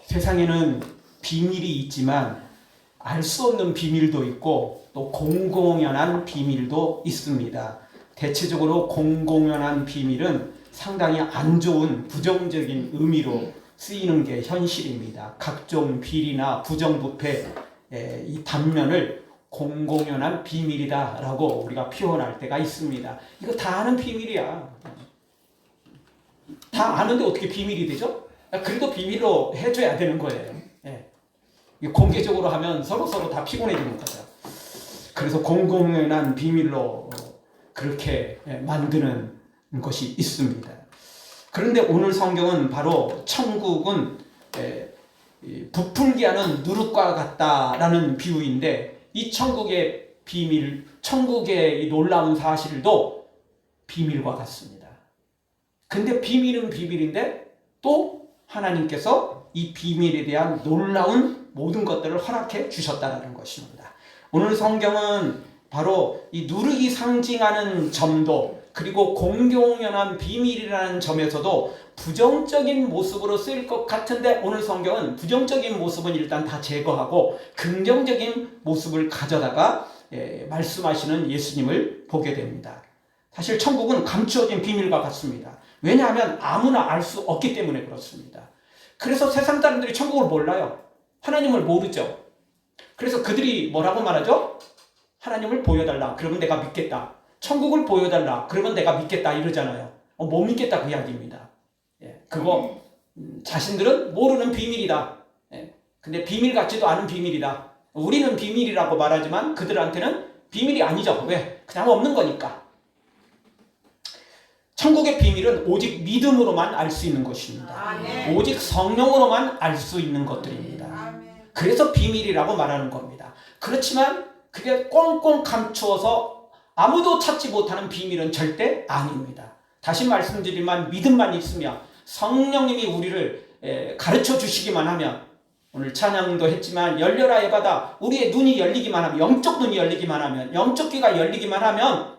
세상에는 비밀이 있지만 알 수 없는 비밀도 있고 또 공공연한 비밀도 있습니다. 대체적으로 공공연한 비밀은 상당히 안 좋은 부정적인 의미로 쓰이는 게 현실입니다. 각종 비리나 부정부패 이 단면을 공공연한 비밀이다라고 우리가 표현할 때가 있습니다. 이거 다 아는 비밀이야. 다 아는데 어떻게 비밀이 되죠? 그래도 비밀로 해줘야 되는 거예요. 공개적으로 하면 서로 다 피곤해지는 거죠. 그래서 공공연한 비밀로 그렇게 만드는 것이 있습니다. 그런데 오늘 성경은 바로 천국은 부풀게 하는 누룩과 같다라는 비유인데 이 천국의 비밀, 천국의 이 놀라운 사실도 비밀과 같습니다. 근데 비밀은 비밀인데 또 하나님께서 이 비밀에 대한 놀라운 모든 것들을 허락해 주셨다는 것입니다. 오늘 성경은 바로 이 누룩이 상징하는 점도 그리고 공공연한 비밀이라는 점에서도 부정적인 모습으로 쓰일 것 같은데 오늘 성경은 부정적인 모습은 일단 다 제거하고 긍정적인 모습을 가져다가 말씀하시는 예수님을 보게 됩니다. 사실 천국은 감추어진 비밀과 같습니다. 왜냐하면 아무나 알 수 없기 때문에 그렇습니다. 그래서 세상 사람들이 천국을 몰라요. 하나님을 모르죠. 그래서 그들이 뭐라고 말하죠? 하나님을 보여달라. 그러면 내가 믿겠다. 천국을 보여달라. 그러면 내가 믿겠다. 이러잖아요. 못 믿겠다 그 이야기입니다. 그거 자신들은 모르는 비밀이다. 근데 비밀 같지도 않은 비밀이다. 우리는 비밀이라고 말하지만 그들한테는 비밀이 아니죠. 왜? 그냥 없는 거니까. 천국의 비밀은 오직 믿음으로만 알 수 있는 것입니다. 아멘. 오직 성령으로만 알 수 있는 것들입니다. 아멘. 그래서 비밀이라고 말하는 겁니다. 그렇지만 그게 꽁꽁 감추어서 아무도 찾지 못하는 비밀은 절대 아닙니다. 다시 말씀드리면 믿음만 있으면 성령님이 우리를 가르쳐 주시기만 하면 오늘 찬양도 했지만 열려라 예바다 우리의 눈이 열리기만 하면 영적 눈이 열리기만 하면 영적 귀가 열리기만 하면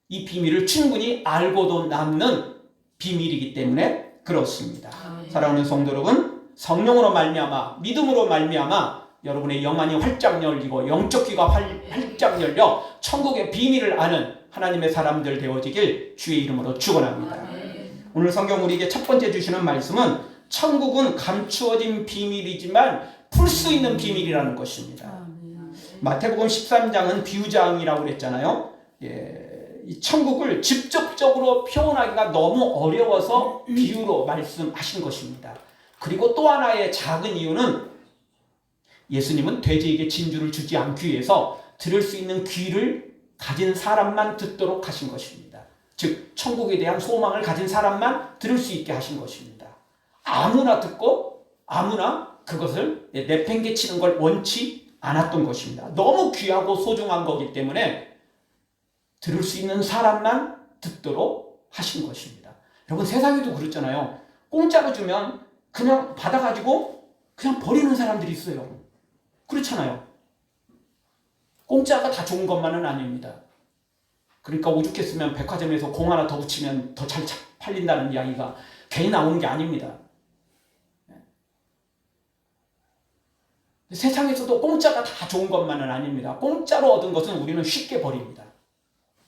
이 비밀을 충분히 알고도 남는 비밀이기 때문에 그렇습니다. 사랑하는 성도 여러분, 성령으로 말미암아 믿음으로 말미암아 여러분의 영안이 활짝 열리고 영적 귀가 활짝 열려 천국의 비밀을 아는 하나님의 사람들 되어지길 주의 이름으로 축원합니다. 오늘 성경 우리에게 첫 번째 주시는 말씀은 천국은 감추어진 비밀이지만 풀 수 있는 비밀이라는 것입니다. 마태복음 13장은 비유장이라고 그랬잖아요. 이 천국을 직접적으로 표현하기가 너무 어려워서 비유로 말씀하신 것입니다. 그리고 또 하나의 작은 이유는 예수님은 돼지에게 진주를 주지 않기 위해서 들을 수 있는 귀를 가진 사람만 듣도록 하신 것입니다. 즉 천국에 대한 소망을 가진 사람만 들을 수 있게 하신 것입니다. 아무나 듣고 아무나 그것을 내팽개치는 걸 원치 않았던 것입니다. 너무 귀하고 소중한 거기 때문에 들을 수 있는 사람만 듣도록 하신 것입니다. 여러분 세상에도 그렇잖아요. 공짜로 주면 그냥 받아가지고 그냥 버리는 사람들이 있어요. 그렇잖아요. 공짜가 다 좋은 것만은 아닙니다. 그러니까 오죽했으면 백화점에서 공 하나 더 붙이면 더 잘 팔린다는 이야기가 괜히 나오는 게 아닙니다. 세상에서도 공짜가 다 좋은 것만은 아닙니다. 공짜로 얻은 것은 우리는 쉽게 버립니다.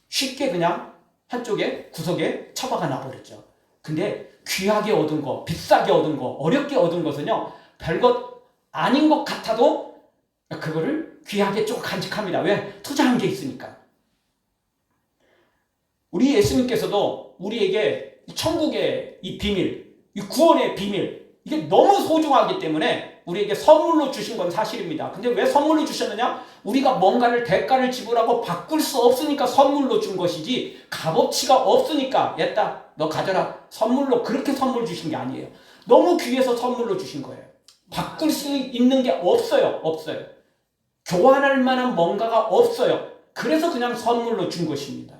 쉽게 그냥 한쪽에 구석에 처박아 놔버렸죠. 근데 귀하게 얻은 거, 비싸게 얻은 거, 어렵게 얻은 것은요 별것 아닌 것 같아도 그거를 귀하게 쭉 간직합니다. 왜? 투자한 게 있으니까. 우리 예수님께서도 우리에게 천국의 이 비밀, 이 구원의 비밀 이게 너무 소중하기 때문에 우리에게 선물로 주신 건 사실입니다. 근데 왜 선물로 주셨느냐? 우리가 뭔가를 대가를 지불하고 바꿀 수 없으니까 선물로 준 것이지 값어치가 없으니까 얘다 너 가져라 선물로 그렇게 선물 주신 게 아니에요. 너무 귀해서 선물로 주신 거예요. 바꿀 수 있는 게 없어요. 교환할 만한 뭔가가 없어요. 그래서 그냥 선물로 준 것입니다.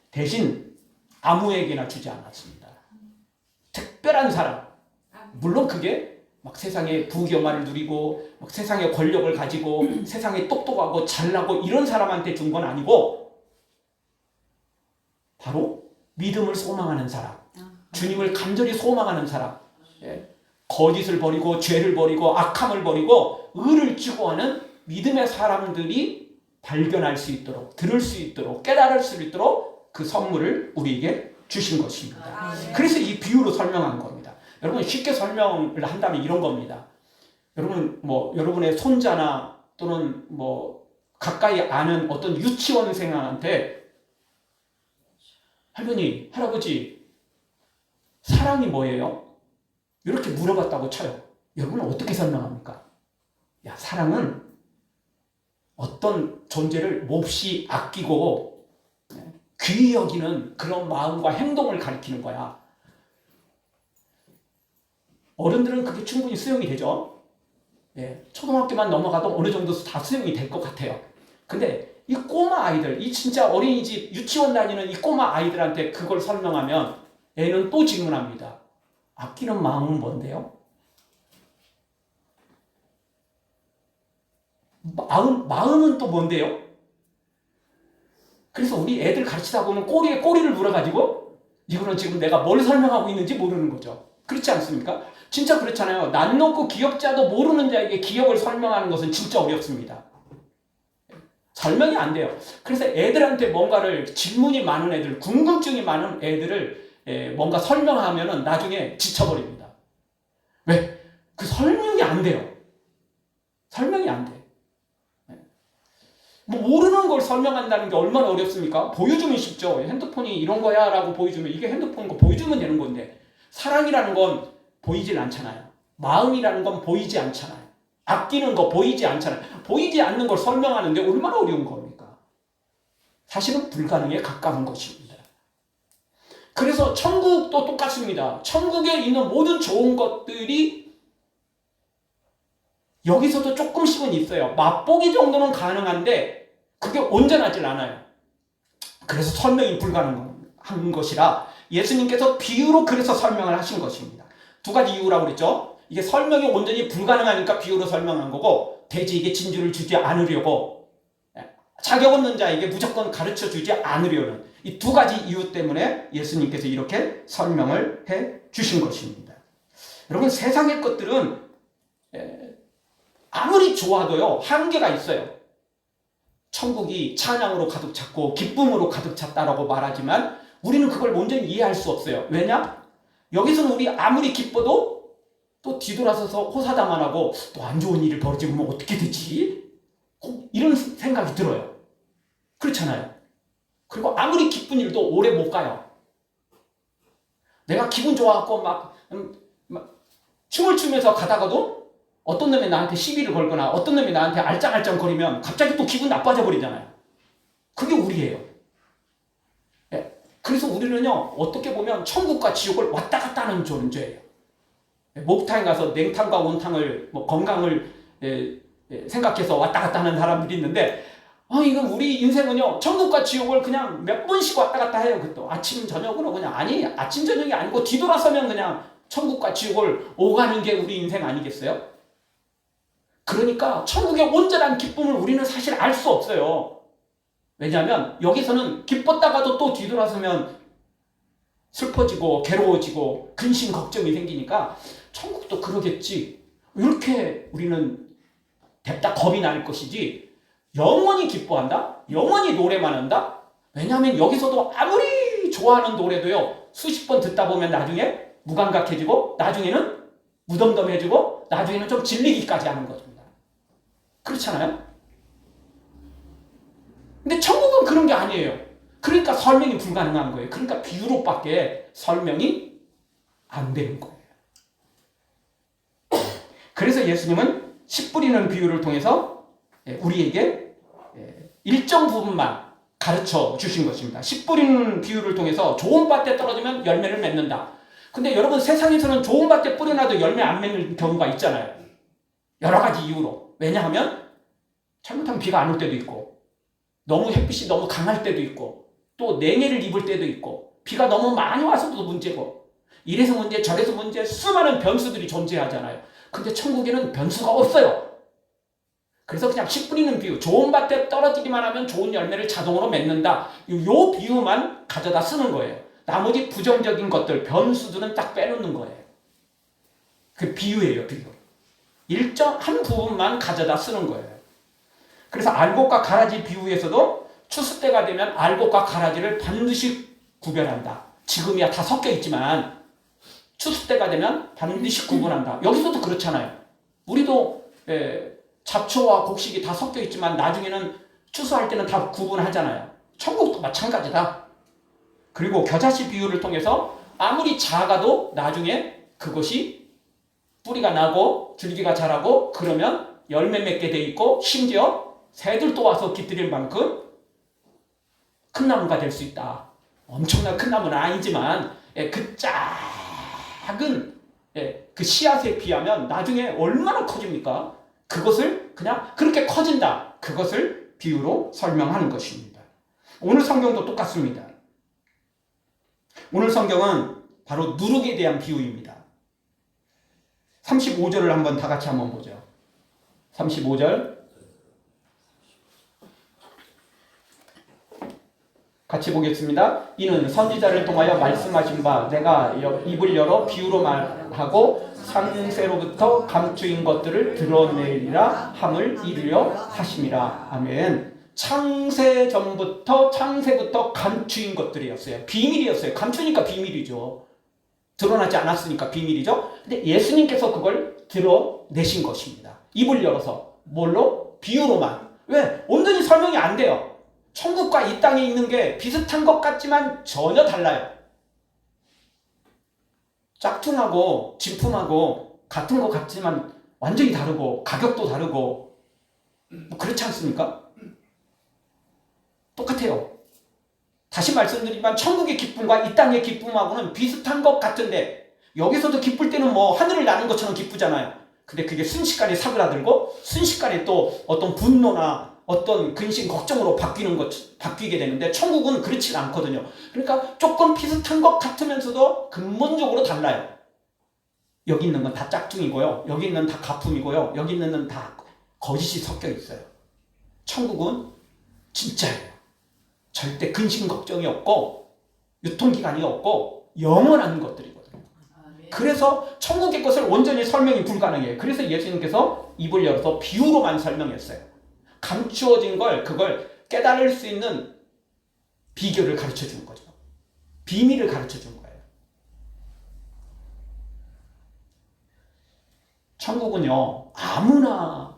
대신 아무에게나 주지 않았습니다. 특별한 사람, 물론 그게 막 세상의 부귀영화를 누리고 막 세상의 권력을 가지고 세상에 똑똑하고 잘나고 이런 사람한테 준 건 아니고 바로 믿음을 소망하는 사람, 주님을 간절히 소망하는 사람, 거짓을 버리고 죄를 버리고 악함을 버리고 의를 추구하는 믿음의 사람들이 발견할 수 있도록, 들을 수 있도록, 깨달을 수 있도록 그 선물을 우리에게 주신 것입니다. 그래서 이 비유로 설명한 겁니다. 여러분, 쉽게 설명을 한다면 이런 겁니다. 여러분, 여러분의 손자나 또는 가까이 아는 어떤 유치원생한테 할머니, 할아버지, 사랑이 뭐예요? 이렇게 물어봤다고 쳐요. 여러분은 어떻게 설명합니까? 야, 사랑은 어떤 존재를 몹시 아끼고 귀히 여기는 그런 마음과 행동을 가리키는 거야. 어른들은 그게 충분히 수용이 되죠. 초등학교만 넘어가도 어느 정도 다 수용이 될 것 같아요. 근데 이 꼬마 아이들, 이 진짜 어린이집 유치원 다니는 이 꼬마 아이들한테 그걸 설명하면 애는 또 질문합니다. 아끼는 마음은 뭔데요? 마음은 또 뭔데요? 그래서 우리 애들 가르치다 보면 꼬리에 꼬리를 물어가지고 이거는 지금 내가 뭘 설명하고 있는지 모르는 거죠. 그렇지 않습니까? 진짜 그렇잖아요. 낯 높고 기억자도 모르는 자에게 기억을 설명하는 것은 진짜 어렵습니다. 설명이 안 돼요. 그래서 애들한테 뭔가를 질문이 많은 애들, 궁금증이 많은 애들을 뭔가 설명하면은 나중에 지쳐버립니다. 왜? 그 설명이 안 돼요. 설명이 안 돼. 모르는 걸 설명한다는 게 얼마나 어렵습니까? 보여주면 쉽죠. 핸드폰이 이런 거야 라고 보여주면 이게 핸드폰 거 보여주면 되는 건데, 사랑이라는 건 보이질 않잖아요. 마음이라는 건 보이지 않잖아요. 아끼는 거 보이지 않잖아요. 보이지 않는 걸 설명하는데 얼마나 어려운 겁니까? 사실은 불가능에 가까운 것입니다. 그래서 천국도 똑같습니다. 천국에 있는 모든 좋은 것들이 여기서도 조금씩은 있어요. 맛보기 정도는 가능한데 그게 온전하질 않아요. 그래서 설명이 불가능한 것이라 예수님께서 비유로 그래서 설명을 하신 것입니다. 두 가지 이유라고 그랬죠. 이게 설명이 온전히 불가능하니까 비유로 설명한 거고, 대지에게 진주를 주지 않으려고, 자격 없는 자에게 무조건 가르쳐 주지 않으려는 이 두 가지 이유 때문에 예수님께서 이렇게 설명을 해 주신 것입니다. 여러분, 세상의 것들은 아무리 좋아도요, 한계가 있어요. 천국이 찬양으로 가득 찼고 기쁨으로 가득 찼다라고 말하지만 우리는 그걸 온전히 이해할 수 없어요. 왜냐? 여기서는 우리 아무리 기뻐도 또 뒤돌아서서 호사다만 하고 또 안 좋은 일이 벌어지면 어떻게 되지? 이런 생각이 들어요. 그렇잖아요. 그리고 아무리 기쁜 일도 오래 못 가요. 내가 기분 좋아갖고 막 춤을 추면서 가다가도 어떤 놈이 나한테 시비를 걸거나 어떤 놈이 나한테 알짱알짱 거리면 갑자기 또 기분 나빠져 버리잖아요. 그게 우리예요. 그래서 우리는요, 어떻게 보면 천국과 지옥을 왔다 갔다 하는 존재예요. 목욕탕에 가서 냉탕과 온탕을 건강을 생각해서 왔다 갔다 하는 사람들이 있는데, 이건 우리 인생은요, 천국과 지옥을 그냥 몇 번씩 왔다 갔다 해요. 그것도 아침 저녁으로 그냥, 아니 아침 저녁이 아니고 뒤돌아서면 그냥 천국과 지옥을 오가는 게 우리 인생 아니겠어요? 그러니까 천국의 온전한 기쁨을 우리는 사실 알 수 없어요. 왜냐하면 여기서는 기뻤다가도 또 뒤돌아서면 슬퍼지고 괴로워지고 근심 걱정이 생기니까 천국도 그러겠지, 이렇게 우리는 냅다 겁이 날 것이지, 영원히 기뻐한다? 영원히 노래만 한다? 왜냐하면 여기서도 아무리 좋아하는 노래도요, 수십 번 듣다 보면 나중에 무감각해지고 나중에는 무덤덤해지고 나중에는 좀 질리기까지 하는 것입니다. 그렇잖아요? 근데 천국은 그런 게 아니에요. 그러니까 설명이 불가능한 거예요. 그러니까 비유로밖에 설명이 안 되는 거예요. 그래서 예수님은 씨 뿌리는 비유를 통해서 우리에게 일정 부분만 가르쳐 주신 것입니다. 씨 뿌리는 비유를 통해서 좋은 밭에 떨어지면 열매를 맺는다. 근데 여러분, 세상에서는 좋은 밭에 뿌려놔도 열매 안 맺는 경우가 있잖아요. 여러 가지 이유로. 왜냐하면 잘못하면 비가 안 올 때도 있고, 너무 햇빛이 너무 강할 때도 있고, 또 냉해를 입을 때도 있고, 비가 너무 많이 와서도 문제고, 이래서 문제 저래서 문제, 수많은 변수들이 존재하잖아요. 근데 천국에는 변수가 없어요. 그래서 그냥 씨 뿌리는 비유, 좋은 밭에 떨어지기만 하면 좋은 열매를 자동으로 맺는다, 요 비유만 가져다 쓰는 거예요. 나머지 부정적인 것들, 변수들은 딱 빼놓는 거예요. 그 비유예요, 비유. 일정 한 부분만 가져다 쓰는 거예요. 그래서 알곡과 가라지 비유에서도 추수 때가 되면 알곡과 가라지를 반드시 구별한다. 지금이야 다 섞여 있지만 추수 때가 되면 반드시 구분한다. 여기서도 그렇잖아요. 우리도 잡초와 곡식이 다 섞여 있지만 나중에는 추수할 때는 다 구분하잖아요. 천국도 마찬가지다. 그리고 겨자씨 비유를 통해서 아무리 작아도 나중에 그것이 뿌리가 나고 줄기가 자라고 그러면 열매 맺게 돼 있고 심지어 새들도 와서 깃들일 만큼 큰 나무가 될 수 있다. 엄청난 큰 나무는 아니지만 그 작은 그 씨앗에 비하면 나중에 얼마나 커집니까? 그것을 그냥 그렇게 커진다. 그것을 비유로 설명하는 것입니다. 오늘 성경도 똑같습니다. 오늘 성경은 바로 누룩에 대한 비유입니다. 35절을 한번 다 같이 한번 보죠. 35절 같이 보겠습니다. 이는 선지자를 통하여 말씀하신 바 내가 입을 열어 비유로 말하고 창세로부터 감추인 것들을 드러내리라 함을 이루려 하심이라. 아멘. 창세부터 감추인 것들이었어요. 비밀이었어요. 감추니까 비밀이죠. 드러나지 않았으니까 비밀이죠. 근데 예수님께서 그걸 드러내신 것입니다. 입을 열어서. 뭘로? 비유로만. 왜? 온전히 설명이 안 돼요. 천국과 이 땅에 있는 게 비슷한 것 같지만 전혀 달라요. 짝퉁하고 진품하고 같은 것 같지만 완전히 다르고 가격도 다르고 뭐 그렇지 않습니까? 똑같아요. 다시 말씀드리지만 천국의 기쁨과 이 땅의 기쁨하고는 비슷한 것 같은데 여기서도 기쁠 때는 뭐 하늘을 나는 것처럼 기쁘잖아요. 근데 그게 순식간에 사그라들고 순식간에 또 어떤 분노나 어떤 근심, 걱정으로 바뀌게 되는데 천국은 그렇지 않거든요. 그러니까 조금 비슷한 것 같으면서도 근본적으로 달라요. 여기 있는 건 다 짝퉁이고요. 여기 있는 다 가품이고요. 여기 있는 건 다 거짓이 섞여 있어요. 천국은 진짜예요. 절대 근심 걱정이 없고 유통기간이 없고 영원한 것들이거든요. 그래서 천국의 것을 온전히 설명이 불가능해요. 그래서 예수님께서 입을 열어서 비유로만 설명했어요. 감추어진 그걸 깨달을 수 있는 비결을 가르쳐 주는 거죠. 비밀을 가르쳐 준 거예요. 천국은요, 아무나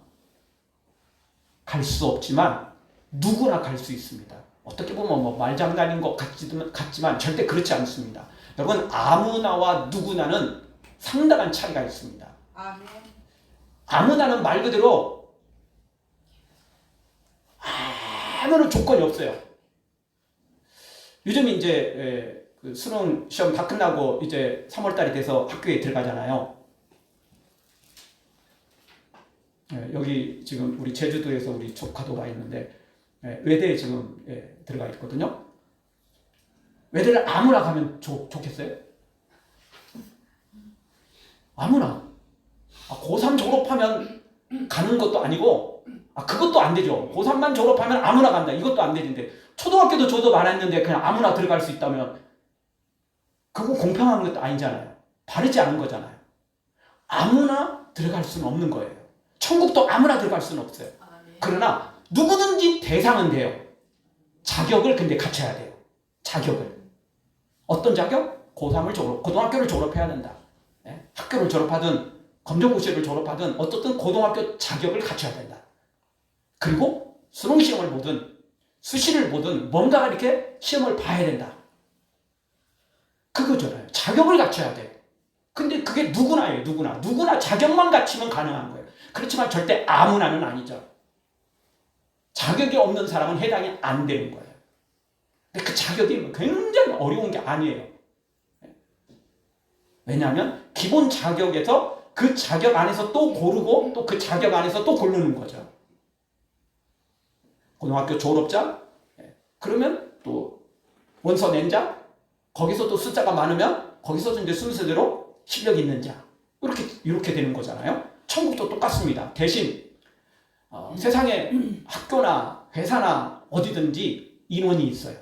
갈 수 없지만 누구나 갈 수 있습니다. 어떻게 보면 뭐 말장난인 것 같지만 절대 그렇지 않습니다. 여러분, 아무나와 누구나는 상당한 차이가 있습니다. 아멘. 아무나는 말 그대로 아무런 조건이 없어요. 요즘 이제 그 수능 시험 다 끝나고 이제 3월달이 돼서 학교에 들어가잖아요. 여기 지금 우리 제주도에서 우리 조카도 와 있는데 외대에 지금 들어가 있거든요. 외대를 아무나 가면 좋겠어요? 아무나. 고3 졸업하면 가는 것도 아니고 그것도 안 되죠. 고3만 졸업하면 아무나 간다. 이것도 안 되는데 초등학교도 저도 말했는데 그냥 아무나 들어갈 수 있다면 그거 공평한 것도 아니잖아요. 바르지 않은 거잖아요. 아무나 들어갈 수는 없는 거예요. 천국도 아무나 들어갈 수는 없어요. 그러나 누구든지 대상은 돼요. 자격을 근데 갖춰야 돼요. 자격을. 어떤 자격? 고3을 고등학교를 졸업해야 된다. 학교를 졸업하든 검정고시를 졸업하든 어떻든 고등학교 자격을 갖춰야 된다. 그리고 수능시험을 보든 수시를 보든 뭔가 이렇게 시험을 봐야 된다. 그거잖아요. 자격을 갖춰야 돼요. 근데 그게 누구나예요. 누구나 자격만 갖추면 가능한 거예요. 그렇지만 절대 아무나는 아니죠. 자격이 없는 사람은 해당이 안 되는 거예요. 근데 그 자격이 굉장히 어려운 게 아니에요. 왜냐하면 기본 자격에서 그 자격 안에서 또 고르고 또 그 자격 안에서 또 고르는 거죠. 고등학교 졸업자, 그러면 또 원서 낸 자, 거기서 또 숫자가 많으면 거기서 이제 순서대로 실력 있는 자, 이렇게 되는 거잖아요. 천국도 똑같습니다. 대신 세상에 학교나 회사나 어디든지 인원이 있어요.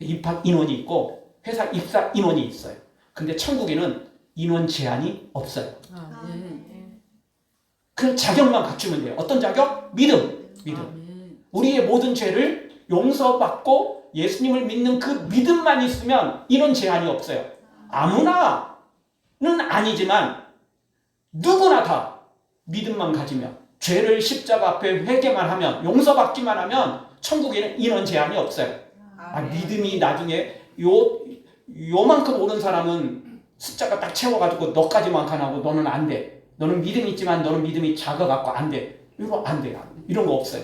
입학 인원이 있고 회사 입사 인원이 있어요. 근데 천국에는 인원 제한이 없어요. 아멘. 그 자격만 갖추면 돼요. 어떤 자격? 믿음. 아멘. 우리의 모든 죄를 용서받고 예수님을 믿는 그 믿음만 있으면 인원 제한이 없어요. 아무나는 아니지만 누구나 다 믿음만 가지면, 죄를 십자가 앞에 회개만 하면, 용서받기만 하면 천국에는 인원 제한이 없어요. 믿음이 나중에 요만큼 오른 사람은 숫자가 딱 채워가지고 너까지만 가나고 너는 안 돼. 너는 믿음이 있지만 너는 믿음이 작아갖고 안 돼. 이거 안 돼요. 이런 거 없어요.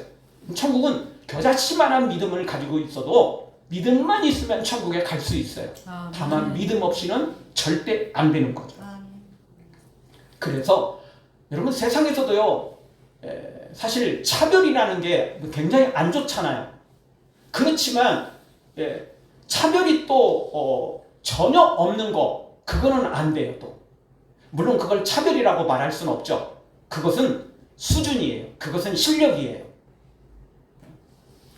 천국은 겨자씨만한 믿음을 가지고 있어도 믿음만 있으면 천국에 갈 수 있어요. 다만 믿음 없이는 절대 안 되는 거죠. 그래서 여러분 세상에서도요, 사실 차별이라는 게 굉장히 안 좋잖아요. 그렇지만 차별이 또 전혀 없는 거, 그거는 안 돼요. 또 물론 그걸 차별이라고 말할 수는 없죠. 그것은 수준이에요. 그것은 실력이에요.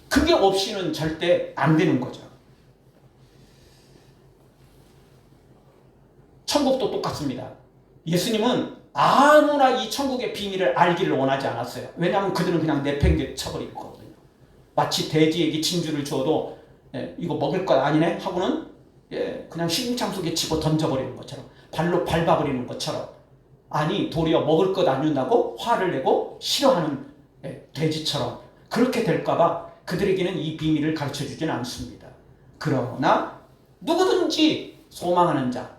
그게 없이는 절대 안 되는 거죠. 천국도 똑같습니다. 예수님은 아무나 이 천국의 비밀을 알기를 원하지 않았어요. 왜냐하면 그들은 그냥 내팽개쳐버리거든요. 마치 돼지에게 진주를 주어도 이거 먹을 것 아니네 하고는 그냥 식물창 속에 집어 던져버리는 것처럼, 발로 밟아버리는 것처럼, 아니 도리어 먹을 것 안 준다고 화를 내고 싫어하는 돼지처럼 그렇게 될까봐 그들에게는 이 비밀을 가르쳐주지는 않습니다. 그러나 누구든지 소망하는 자,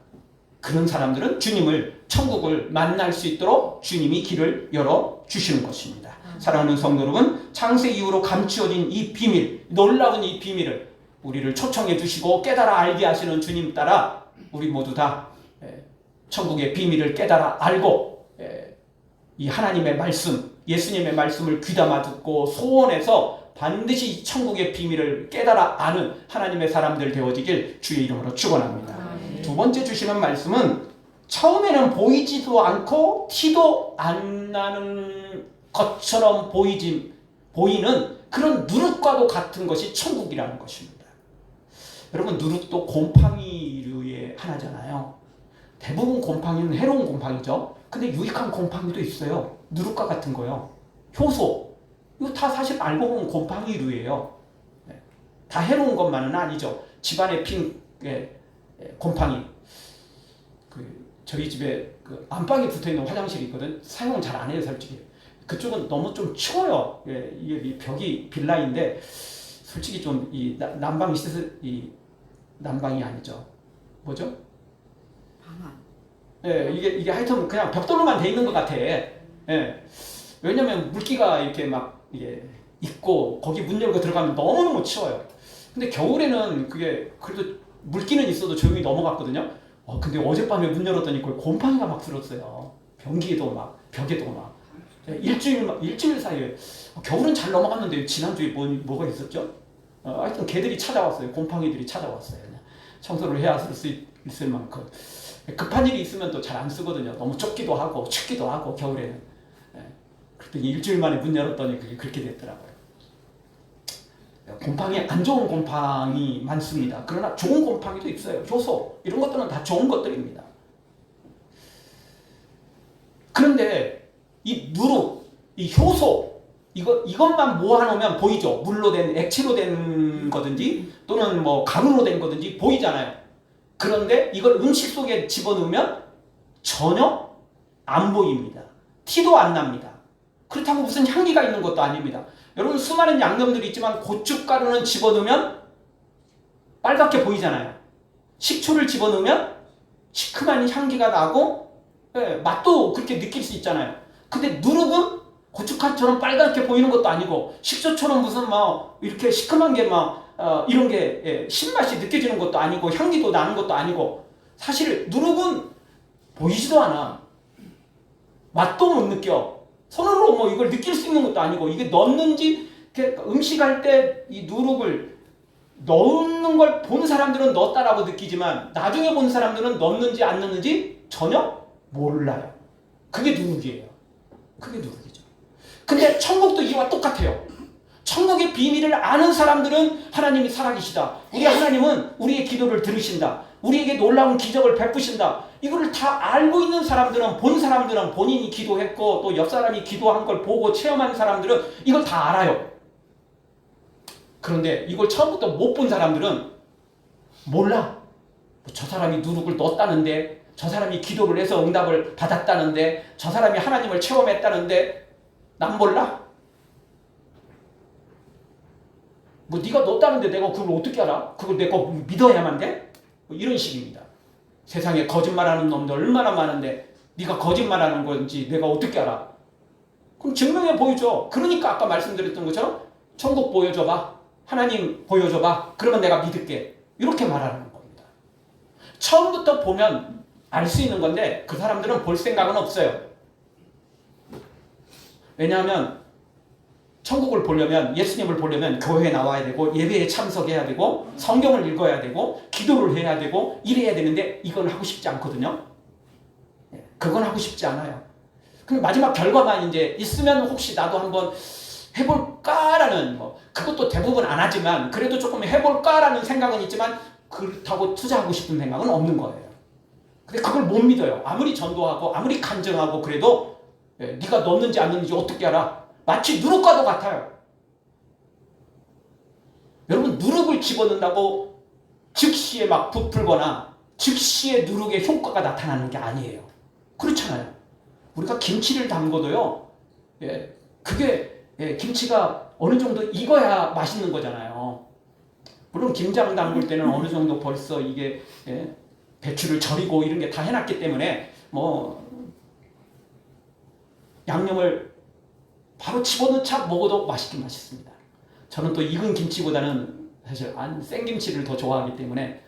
그런 사람들은 주님을, 천국을 만날 수 있도록 주님이 길을 열어주시는 것입니다. 사랑하는 성도 여러분, 창세 이후로 감추어진 이 비밀, 놀라운 이 비밀을 우리를 초청해 주시고 깨달아 알게 하시는 주님 따라 우리 모두 다 천국의 비밀을 깨달아 알고 이 하나님의 말씀, 예수님의 말씀을 귀담아 듣고 소원해서 반드시 천국의 비밀을 깨달아 아는 하나님의 사람들 되어지길 주의 이름으로 축원합니다. 두 번째 주시는 말씀은 처음에는 보이지도 않고 티도 안 나는 것처럼 보이는 그런 누룩과도 같은 것이 천국이라는 것입니다. 여러분, 누룩도 곰팡이류의 하나잖아요. 대부분 곰팡이는 해로운 곰팡이죠. 근데 유익한 곰팡이도 있어요. 누룩과 같은 거요. 효소, 이거 다 사실 알고 보면 곰팡이류예요. 다 해로운 것만은 아니죠. 집안에 핀 곰팡이. 저희 집에 안방에 붙어있는 화장실이 있거든. 사용을 잘 안 해요, 솔직히. 그쪽은 너무 좀 추워요. 이게 벽이 빌라인데 솔직히 좀 이 난방이 이 난방이 아니죠. 뭐죠? 방안. 이게 하여튼 그냥 벽돌로만 돼 있는 것 같아. 왜냐면 물기가 이렇게 막 이게 있고 거기 문 열고 들어가면 너무너무 추워요. 근데 겨울에는 그게 그래도 물기는 있어도 조용히 넘어갔거든요. 근데 어젯밤에 문 열었더니 곰팡이가 막 들었어요. 변기에도 막 벽에도 막. 일주일 사이에. 겨울은 잘 넘어갔는데 지난주에 뭐가 있었죠? 하여튼 개들이 찾아왔어요. 곰팡이들이 찾아왔어요. 청소를 해야 쓸 수 있을 만큼. 급한 일이 있으면 또 잘 안 쓰거든요. 너무 좁기도 하고 춥기도 하고 겨울에는. 그랬더니 일주일 만에 문 열었더니 그게 그렇게 됐더라고요. 곰팡이, 안 좋은 곰팡이 많습니다. 그러나 좋은 곰팡이도 있어요. 효소, 이런 것들은 다 좋은 것들입니다. 그런데 이 누룩, 이 효소, 이것만 모아놓으면 보이죠. 물로 된, 액체로 된 거든지 또는 뭐 가루로 된 거든지 보이잖아요. 그런데 이걸 음식 속에 집어넣으면 전혀 안 보입니다. 티도 안 납니다. 그렇다고 무슨 향기가 있는 것도 아닙니다. 여러분, 수많은 양념들이 있지만 고춧가루는 집어넣으면 빨갛게 보이잖아요. 식초를 집어넣으면 시큼한 향기가 나고 맛도 그렇게 느낄 수 있잖아요. 근데 누룩은 고춧가루처럼 빨갛게 보이는 것도 아니고 식초처럼 무슨 막 이렇게 시큼한 게 막 이런 게 신맛이 느껴지는 것도 아니고 향기도 나는 것도 아니고, 사실 누룩은 보이지도 않아. 맛도 못 느껴. 손으로 뭐 이걸 느낄 수 있는 것도 아니고, 이게 넣는지, 음식할 때 이 누룩을 넣는 걸 본 사람들은 넣었다라고 느끼지만 나중에 본 사람들은 넣는지 안 넣는지 전혀 몰라요. 그게 누룩이에요. 그게 누룩이죠. 근데 천국도 이와 똑같아요. 천국의 비밀을 아는 사람들은 하나님이 살아계시다. 우리 하나님은 우리의 기도를 들으신다. 우리에게 놀라운 기적을 베푸신다. 이거를 다 알고 있는 사람들은, 본 사람들은, 본인이 기도했고 또 옆 사람이 기도한 걸 보고 체험한 사람들은 이걸 다 알아요. 그런데 이걸 처음부터 못 본 사람들은 몰라. 저 사람이 누룩을 넣었다는데, 저 사람이 기도를 해서 응답을 받았다는데, 저 사람이 하나님을 체험했다는데 난 몰라? 뭐 네가 넣었다는데 내가 그걸 어떻게 알아? 그걸 내가 믿어야만 돼? 뭐 이런 식입니다. 세상에 거짓말하는 놈들 얼마나 많은데 네가 거짓말하는 건지 내가 어떻게 알아? 그럼 증명해 보여줘. 그러니까 아까 말씀드렸던 것처럼 천국 보여줘봐, 하나님 보여줘봐, 그러면 내가 믿을게, 이렇게 말하는 겁니다. 처음부터 보면 알 수 있는 건데 그 사람들은 볼 생각은 없어요. 왜냐하면 천국을 보려면, 예수님을 보려면 교회에 나와야 되고 예배에 참석해야 되고 성경을 읽어야 되고 기도를 해야 되고 이래야 되는데 이건 하고 싶지 않거든요. 그건 하고 싶지 않아요. 그럼 마지막 결과만 이제 있으면 혹시 나도 한번 해볼까라는, 그것도 대부분 안 하지만 그래도 조금 해볼까라는 생각은 있지만 그렇다고 투자하고 싶은 생각은 없는 거예요. 근데 그걸 못 믿어요. 아무리 전도하고 아무리 간증하고 그래도 네가 넣는지 안 넣는지 어떻게 알아? 마치 누룩과도 같아요. 여러분, 누룩을 집어넣는다고 즉시에 막 부풀거나 즉시에 누룩의 효과가 나타나는 게 아니에요. 그렇잖아요. 우리가 김치를 담궈도요, 그게 김치가 어느 정도 익어야 맛있는 거잖아요. 물론 김장 담글 때는 어느 정도 벌써 이게 배추를 절이고 이런 게 다 해놨기 때문에 뭐 양념을 바로 집어넣자 먹어도 맛있긴 맛있습니다. 저는 또 익은 김치보다는 사실 생김치를 더 좋아하기 때문에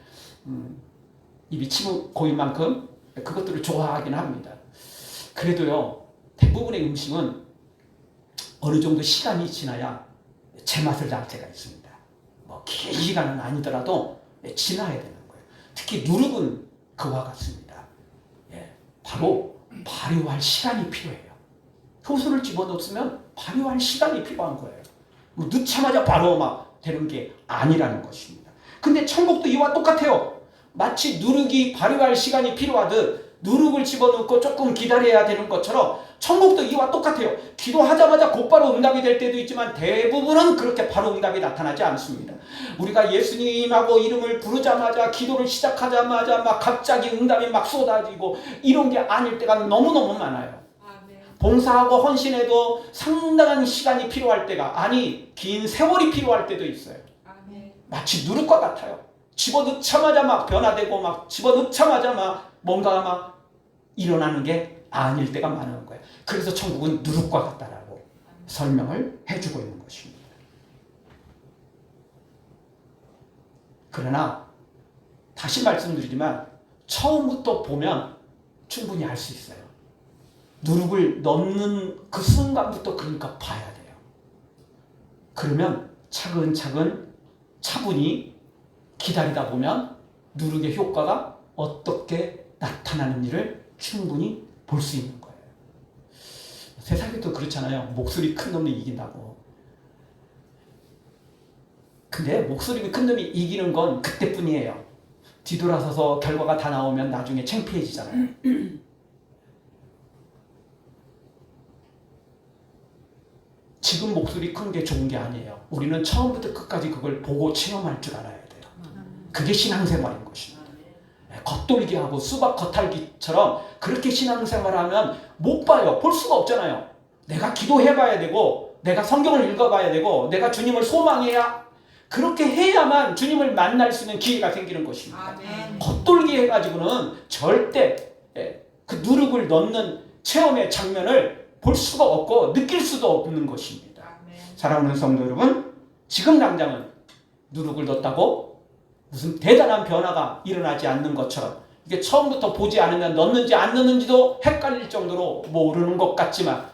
입이 침 고일 만큼 그것들을 좋아하긴 합니다. 그래도요, 대부분의 음식은 어느 정도 시간이 지나야 제맛을 날 때가 있습니다. 뭐 긴 시간은 아니더라도 지나야 되는 거예요. 특히 누룩은 그와 같습니다. 바로 발효할 시간이 필요해요. 효소를 집어넣었으면 발효할 시간이 필요한 거예요. 뭐 넣자마자 바로 막 되는 게 아니라는 것입니다. 근데 천국도 이와 똑같아요. 마치 누룩이 발효할 시간이 필요하듯 누룩을 집어넣고 조금 기다려야 되는 것처럼 천국도 이와 똑같아요. 기도하자마자 곧바로 응답이 될 때도 있지만 대부분은 그렇게 바로 응답이 나타나지 않습니다. 우리가 예수님하고 이름을 부르자마자, 기도를 시작하자마자 막 갑자기 응답이 막 쏟아지고 이런 게 아닐 때가 너무너무 많아요. 봉사하고 헌신해도 상당한 시간이 필요할 때가, 아니 긴 세월이 필요할 때도 있어요. 마치 누룩과 같아요. 집어넣자마자 막 변화되고 막 집어넣자마자 막 뭔가 막 일어나는 게 아닐 때가 많은 거예요. 그래서 천국은 누룩과 같다라고 설명을 해주고 있는 것입니다. 그러나 다시 말씀드리지만 처음부터 보면 충분히 알 수 있어요. 누룩을 넣는 그 순간부터 그러니까 봐야 돼요. 그러면 차근차근 차분히 기다리다 보면 누룩의 효과가 어떻게 나타나는지를 충분히 볼 수 있는 거예요. 세상에도 그렇잖아요. 목소리 큰 놈이 이긴다고. 근데 목소리 큰 놈이 이기는 건 그때뿐이에요. 뒤돌아서서 결과가 다 나오면 나중에 창피해지잖아요. 지금 목소리 큰 게 좋은 게 아니에요. 우리는 처음부터 끝까지 그걸 보고 체험할 줄 알아야 돼요. 그게 신앙생활인 것입니다. 겉돌기 하고 수박 겉핥기처럼 그렇게 신앙생활하면 못 봐요. 볼 수가 없잖아요. 내가 기도해봐야 되고, 내가 성경을 읽어봐야 되고, 내가 주님을 소망해야, 그렇게 해야만 주님을 만날 수 있는 기회가 생기는 것입니다. 아멘. 겉돌기 해가지고는 절대 그 누룩을 넣는 체험의 장면을 볼 수가 없고 느낄 수도 없는 것입니다. 아멘. 사랑하는 성도 여러분, 지금 당장은 누룩을 넣었다고 무슨 대단한 변화가 일어나지 않는 것처럼, 이게 처음부터 보지 않으면 넣는지 안 넣는지도 헷갈릴 정도로 모르는 것 같지만,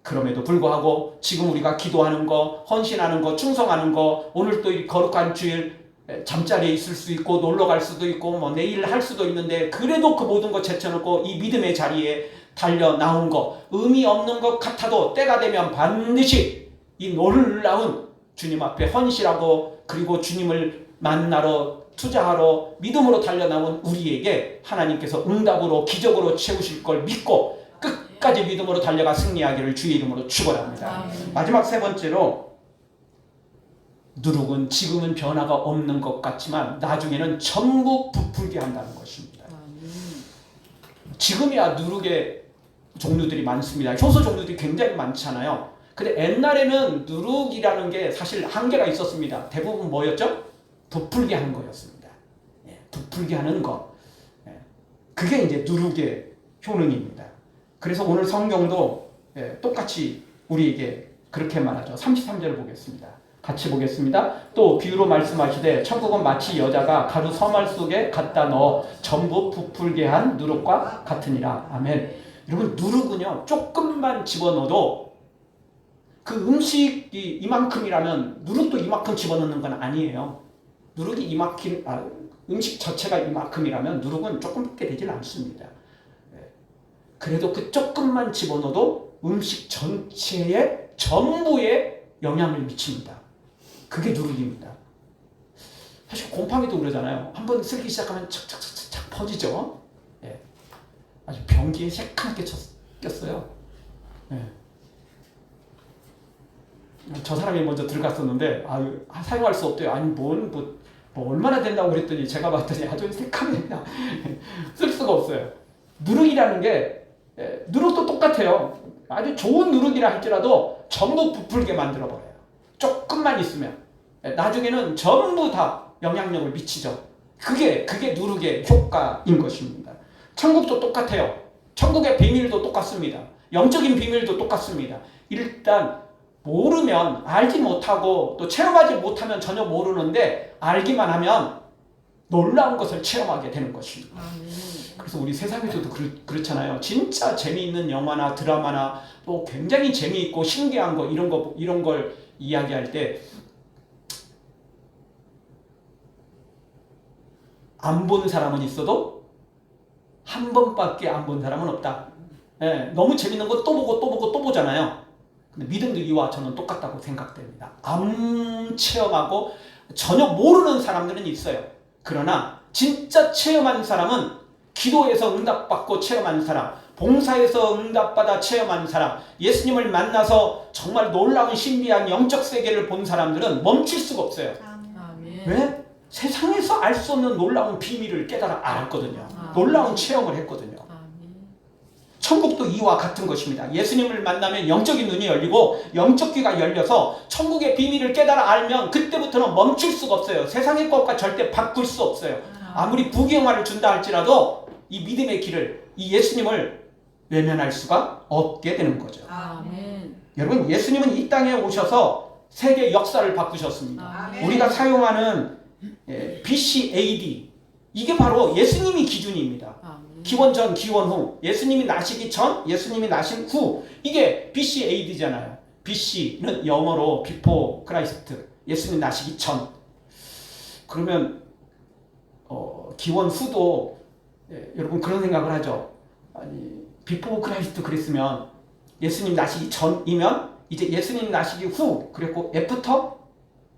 그럼에도 불구하고 지금 우리가 기도하는 거, 헌신하는 거, 충성하는 거, 오늘 또 이 거룩한 주일 잠자리에 있을 수 있고 놀러 갈 수도 있고 뭐 내일 할 수도 있는데, 그래도 그 모든 거 제쳐놓고 이 믿음의 자리에 달려 나온 거, 의미 없는 것 같아도 때가 되면 반드시 이 놀라운 주님 앞에 헌신하고, 그리고 주님을 만나러 투자하러 믿음으로 달려나온 우리에게 하나님께서 응답으로 기적으로 채우실 걸 믿고 끝까지 믿음으로 달려가 승리하기를 주의 이름으로 축원합니다. 마지막 세 번째로 누룩은 지금은 변화가 없는 것 같지만 나중에는 전부 부풀게 한다는 것입니다. 지금이야 누룩의 종류들이 많습니다. 효소 종류들이 굉장히 많잖아요. 근데 옛날에는 누룩이라는 게 사실 한계가 있었습니다. 대부분 뭐였죠? 부풀게 하는 거였습니다. 부풀게 하는 거. 그게 이제 누룩의 효능입니다. 그래서 오늘 성경도 똑같이 우리에게 그렇게 말하죠. 33절을 보겠습니다. 같이 보겠습니다. 또 비유로 말씀하시되 천국은 마치 여자가 가루 서말 속에 갖다 넣어 전부 부풀게 한 누룩과 같으니라. 아멘. 여러분 누룩은요 조금만 집어넣어도 그 음식이 이만큼이라면 누룩도 이만큼 집어넣는 건 아니에요. 누룩이 음식 자체가 이만큼이라면 누룩은 조금밖에 되질 않습니다. 그래도 그 조금만 집어넣어도 음식 전체에 전부에 영향을 미칩니다. 그게 누룩입니다. 사실 곰팡이도 그러잖아요. 한번 쓸기 시작하면 착착착착 퍼지죠. 아주 변기에 새카맣게 꼈어요. 저 사람이 먼저 들어갔었는데 사용할 수 없대요. 아니 뭐 얼마나 된다고 그랬더니 제가 봤더니 아주 새카맣게 쓸 수가 없어요. 누룩이라는 게 누룩도 똑같아요. 아주 좋은 누룩이라 할지라도 전부 부풀게 만들어버려요. 조금만 있으면 나중에는 전부 다 영향력을 미치죠. 그게 누룩의 효과인 것입니다. 천국도 똑같아요. 천국의 비밀도 똑같습니다. 영적인 비밀도 똑같습니다. 일단 모르면 알지 못하고 또 체험하지 못하면 전혀 모르는데 알기만 하면 놀라운 것을 체험하게 되는 것입니다. 그래서 우리 세상에서도 그렇잖아요. 진짜 재미있는 영화나 드라마나 또 굉장히 재미있고 신기한 거 이런 걸 이야기할 때 안 본 사람은 있어도 한 번밖에 안 본 사람은 없다. 너무 재밌는 거 또 보고 또 보고 또 보잖아요. 근데 믿음도 이와 저는 똑같다고 생각됩니다. 안 체험하고 전혀 모르는 사람들은 있어요. 그러나 진짜 체험한 사람은 기도에서 응답받고 체험한 사람, 봉사에서 응답받아 체험한 사람, 예수님을 만나서 정말 놀라운 신비한 영적 세계를 본 사람들은 멈출 수가 없어요. 아멘. 왜? 세상에서 알 수 없는 놀라운 비밀을 깨달아 알았거든요. 놀라운 체험을 했거든요. 천국도 이와 같은 것입니다. 예수님을 만나면 영적인 눈이 열리고 영적 귀가 열려서 천국의 비밀을 깨달아 알면 그때부터는 멈출 수가 없어요. 세상의 것과 절대 바꿀 수 없어요. 아무리 부귀영화를 준다 할지라도 이 믿음의 길을, 이 예수님을 외면할 수가 없게 되는 거죠. 아멘. 여러분 예수님은 이 땅에 오셔서 세계 역사를 바꾸셨습니다. 아멘. 우리가 사용하는 BC, AD 이게 바로 예수님이 기준입니다. 기원 전, 기원 후, 예수님이 나시기 전, 예수님이 나신 후 이게 BC, AD잖아요. BC는 영어로 Before Christ, 예수님 나시기 전. 그러면 기원 후도 여러분 그런 생각을 하죠. 아니 Before Christ 그랬으면 예수님 나시기 전이면 이제 예수님 나시기 후 그랬고 After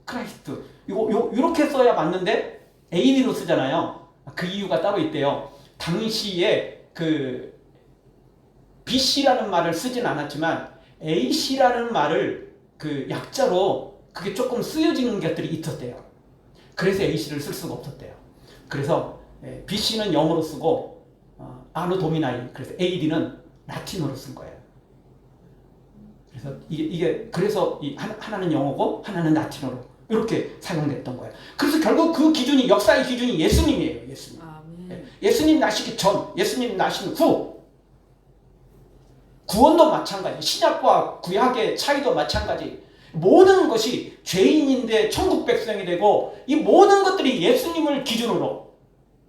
Christ 이렇게 써야 맞는데 AD로 쓰잖아요. 그 이유가 따로 있대요. 당시에 그 BC라는 말을 쓰진 않았지만 AC라는 말을 그 약자로 그게 조금 쓰여지는 것들이 있었대요. 그래서 AC를 쓸 수가 없었대요. 그래서 BC는 영어로 쓰고 아노 도미나이 그래서 AD는 라틴어로 쓴 거예요. 그래서 이게 그래서 하나는 영어고 하나는 라틴어로 이렇게 사용됐던 거예요. 그래서 결국 그 기준이 역사의 기준이 예수님이에요. 예수님. 예수님 나시기 전, 예수님 나신 후 구원도 마찬가지, 신약과 구약의 차이도 마찬가지. 모든 것이 죄인인데 천국 백성이 되고 이 모든 것들이 예수님을 기준으로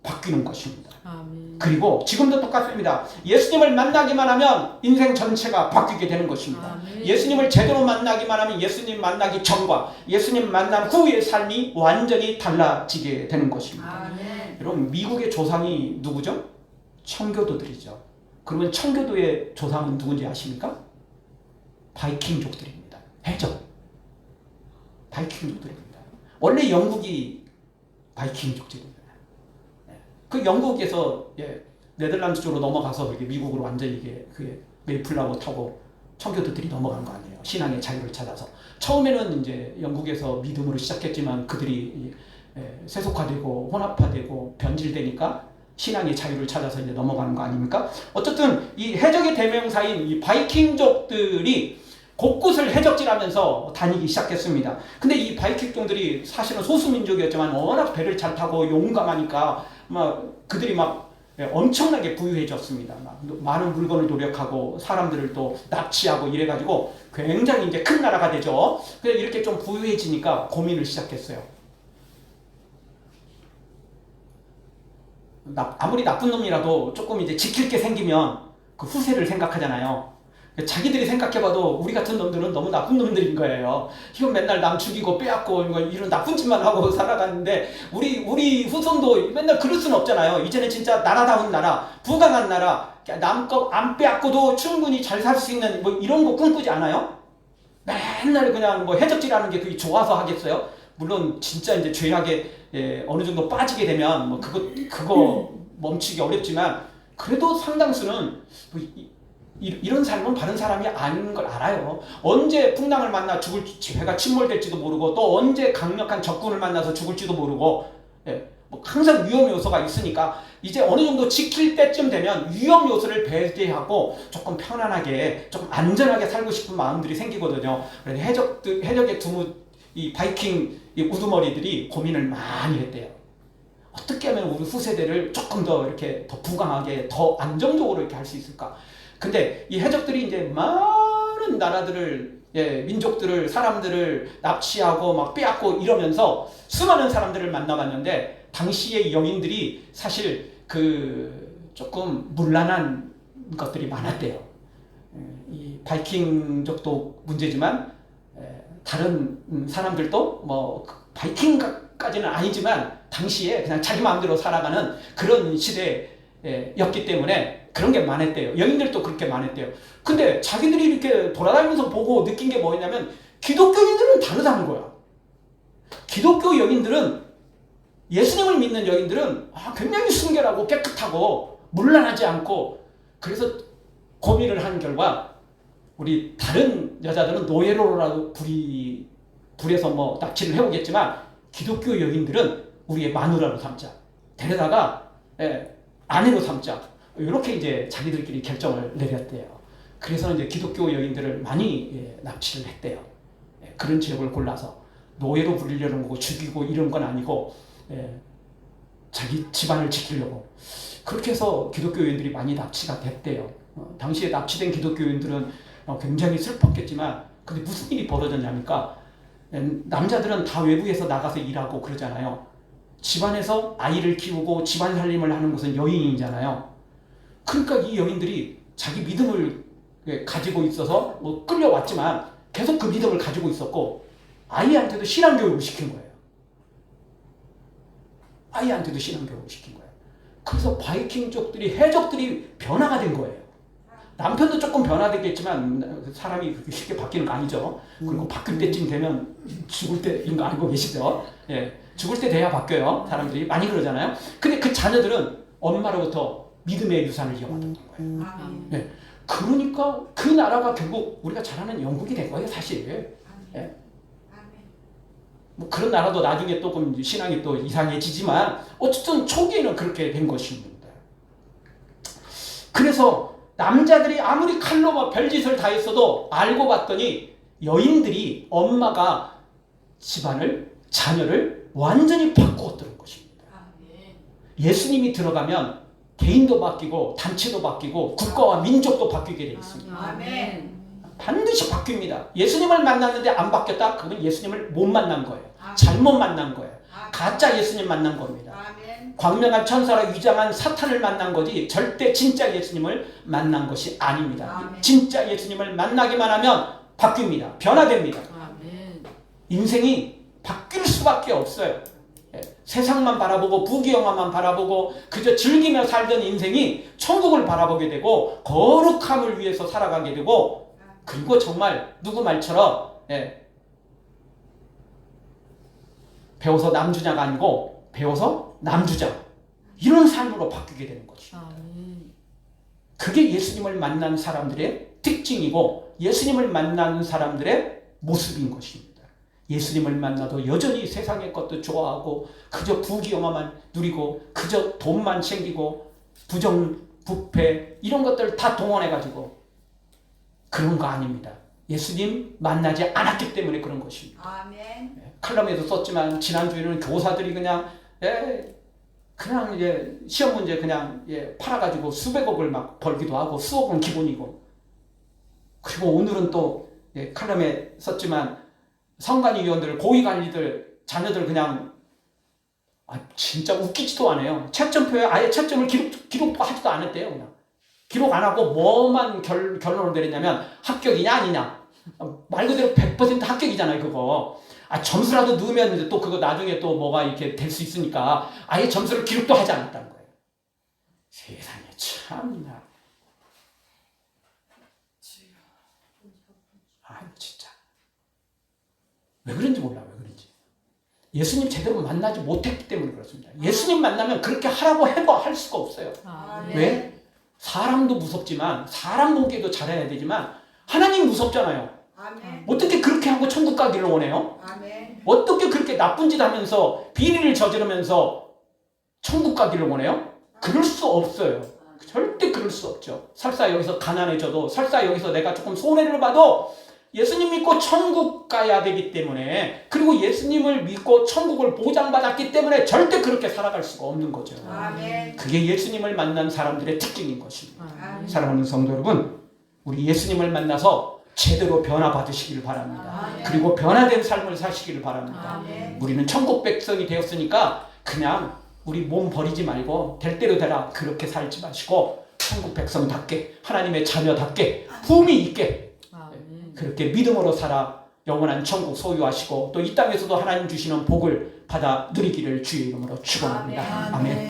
바뀌는 것입니다. 아멘. 그리고 지금도 똑같습니다. 예수님을 만나기만 하면 인생 전체가 바뀌게 되는 것입니다. 아멘. 예수님을 제대로 만나기만 하면 예수님 만나기 전과 예수님 만난 후의 삶이 완전히 달라지게 되는 것입니다. 아멘. 여러분 미국의 조상이 누구죠? 청교도들이죠. 그러면 청교도의 조상은 누군지 아십니까? 바이킹족들입니다. 해적. 바이킹족들입니다. 원래 영국이 바이킹족들입니다. 그 영국에서 네덜란드 쪽으로 넘어가서 이게 미국으로 완전히 이게 그 메이플라워 타고 청교도들이 넘어간 거 아니에요. 신앙의 자유를 찾아서. 처음에는 이제 영국에서 믿음으로 시작했지만 그들이 세속화되고 혼합화되고 변질되니까 신앙의 자유를 찾아서 이제 넘어가는 거 아닙니까? 어쨌든 이 해적의 대명사인 이 바이킹족들이 곳곳을 해적질하면서 다니기 시작했습니다. 근데 이 바이킹족들이 사실은 소수민족이었지만 워낙 배를 잘 타고 용감하니까 막 그들이 막 엄청나게 부유해졌습니다. 막 많은 물건을 노력하고 사람들을 또 납치하고 이래가지고 굉장히 이제 큰 나라가 되죠. 그래서 이렇게 좀 부유해지니까 고민을 시작했어요. 아무리 나쁜 놈이라도 조금 이제 지킬 게 생기면 그 후세를 생각하잖아요. 자기들이 생각해봐도 우리 같은 놈들은 너무 나쁜 놈들인 거예요. 이건 맨날 남 죽이고 빼앗고 이런 나쁜 짓만 하고 살아가는데 우리 후손도 맨날 그럴 수는 없잖아요. 이제는 진짜 나라다운 나라, 부강한 나라, 남 거 안 빼앗고도 충분히 잘 살 수 있는 뭐 이런 거 꿈꾸지 않아요? 맨날 그냥 뭐 해적질하는 게 그게 좋아서 하겠어요? 물론 진짜 이제 죄악에 어느 정도 빠지게 되면 뭐 그거 멈추기 어렵지만 그래도 상당수는 뭐 이런 삶은 바른 사람이 아닌 걸 알아요. 언제 풍랑을 만나 배가 침몰될지도 모르고 또 언제 강력한 적군을 만나서 죽을지도 모르고 뭐 항상 위험 요소가 있으니까 이제 어느 정도 지킬 때쯤 되면 위험 요소를 배제하고 조금 편안하게 조금 안전하게 살고 싶은 마음들이 생기거든요. 그래서 해적의 이 바이킹 이 우두머리들이 고민을 많이 했대요. 어떻게 하면 우리 후세대를 조금 더 이렇게 더 부강하게 더 안정적으로 이렇게 할 수 있을까? 근데 이 해적들이 이제 많은 나라들을 민족들을 사람들을 납치하고 막 빼앗고 이러면서 수많은 사람들을 만나봤는데 당시의 여인들이 사실 그 조금 문란한 것들이 많았대요. 이 바이킹족도 문제지만 다른 사람들도 뭐 바이킹까지는 아니지만 당시에 그냥 자기 마음대로 살아가는 그런 시대였기 때문에 그런 게 많았대요. 여인들도 그렇게 많았대요. 근데 자기들이 이렇게 돌아다니면서 보고 느낀 게 뭐였냐면 기독교인들은 다르다는 거야. 기독교 여인들은 예수님을 믿는 여인들은 굉장히 순결하고 깨끗하고 문란하지 않고 그래서 고민을 한 결과 우리 다른 여자들은 노예로라도 불에서 뭐 납치를 해오겠지만 기독교 여인들은 우리의 마누라로 삼자. 데려다가 아내로 삼자. 이렇게 이제 자기들끼리 결정을 내렸대요. 그래서 이제 기독교 여인들을 많이 납치를 했대요. 그런 지역을 골라서 노예로 부리려는 거고 죽이고 이런 건 아니고 자기 집안을 지키려고 그렇게 해서 기독교 여인들이 많이 납치가 됐대요. 당시에 납치된 기독교 여인들은 굉장히 슬펐겠지만 근데 무슨 일이 벌어졌냐니까 남자들은 다 외부에서 나가서 일하고 그러잖아요. 집안에서 아이를 키우고 집안 살림을 하는 것은 여인이잖아요. 그러니까 이 여인들이 자기 믿음을 가지고 있어서 뭐 끌려왔지만 계속 그 믿음을 가지고 있었고 아이한테도 신앙교육을 시킨 거예요. 아이한테도 신앙교육을 시킨 거예요. 그래서 바이킹족들이 해적들이 변화가 된 거예요. 남편도 조금 변화되겠지만 사람이 그렇게 쉽게 바뀌는 거 아니죠. 그리고 바뀔 때쯤 되면 죽을 때인 거 알고 계시죠? 죽을 때 돼야 바뀌어요. 사람들이 많이 그러잖아요. 근데 그 자녀들은 엄마로부터 믿음의 유산을 이어받았던 거예요. 그러니까 그 나라가 결국 우리가 잘 아는 영국이 된 거예요, 사실. 뭐 그런 나라도 나중에 조금 신앙이 또 이상해지지만 어쨌든 초기에는 그렇게 된 것입니다. 그래서 남자들이 아무리 칼로 막 별짓을 다 했어도 알고 봤더니 여인들이 엄마가 집안을 자녀를 완전히 바꾸었던 것입니다. 예수님이 들어가면 개인도 바뀌고 단체도 바뀌고 국가와 민족도 바뀌게 되어 있습니다. 아멘. 반드시 바뀝니다. 예수님을 만났는데 안 바뀌었다? 그건 예수님을 못 만난 거예요. 잘못 만난 거예요. 가짜 예수님 만난 겁니다. 광명한 천사로 위장한 사탄을 만난 거지 절대 진짜 예수님을 만난 것이 아닙니다. 진짜 예수님을 만나기만 하면 바뀝니다. 변화됩니다. 인생이 바뀔 수밖에 없어요. 세상만 바라보고 부귀영화만 바라보고 그저 즐기며 살던 인생이 천국을 바라보게 되고 거룩함을 위해서 살아가게 되고 그리고 정말 누구 말처럼 배워서 남주냐가 아니고 배워서 남주자 이런 삶으로 바뀌게 되는 것입니다. 아멘. 그게 예수님을 만난 사람들의 특징이고 예수님을 만난 사람들의 모습인 것입니다. 예수님을 만나도 여전히 세상의 것도 좋아하고 그저 부귀영화만 누리고 그저 돈만 챙기고 부정, 부패 이런 것들 다 동원해가지고 그런 거 아닙니다. 예수님 만나지 않았기 때문에 그런 것입니다. 아멘. 칼럼에도 썼지만 지난주에는 교사들이 그냥 그냥 이제 시험 문제 그냥 팔아가지고 수백억을 막 벌기도 하고 수억은 기본이고 그리고 오늘은 또 칼럼에 썼지만 선관위원들 고위관리들 자녀들 그냥 진짜 웃기지도 않아요. 채점표에 아예 채점을 기록하지도 않았대요. 그냥 기록 안 하고 뭐만 결론을 내렸냐면 합격이냐 아니냐 말 그대로 100% 합격이잖아요. 그거 점수라도 넣으면 이제 또 그거 나중에 또 뭐가 이렇게 될 수 있으니까 아예 점수를 기록도 하지 않았다는 거예요. 세상에 참나. 진짜 왜 그런지 몰라. 왜 그런지. 예수님 제대로 만나지 못했기 때문에 그렇습니다. 예수님 만나면 그렇게 하라고 해도 할 수가 없어요. 아멘. 왜? 사람도 무섭지만 사람 보기에도 잘해야 되지만 하나님 무섭잖아요. 아멘. 어떻게 그렇게 하고 천국 가기를 원해요? 아멘. 어떻게 그렇게 나쁜 짓 하면서 비리를 저지르면서 천국 가기를 원해요? 그럴 수 없어요. 절대 그럴 수 없죠. 설사 여기서 가난해져도 설사 여기서 내가 조금 손해를 봐도 예수님 믿고 천국 가야 되기 때문에 그리고 예수님을 믿고 천국을 보장받았기 때문에 절대 그렇게 살아갈 수가 없는 거죠. 아멘. 그게 예수님을 만난 사람들의 특징인 것입니다. 아멘. 사랑하는 성도 여러분, 우리 예수님을 만나서 제대로 변화받으시길 바랍니다. 아멘. 그리고 변화된 삶을 사시기를 바랍니다. 아멘. 우리는 천국 백성이 되었으니까 그냥 우리 몸 버리지 말고 될 대로 되라 그렇게 살지 마시고 천국 백성답게 하나님의 자녀답게 품위 있게 아멘. 그렇게 믿음으로 살아 영원한 천국 소유하시고 또 이 땅에서도 하나님 주시는 복을 받아 누리기를 주의 이름으로 축원합니다. 아멘. 아멘.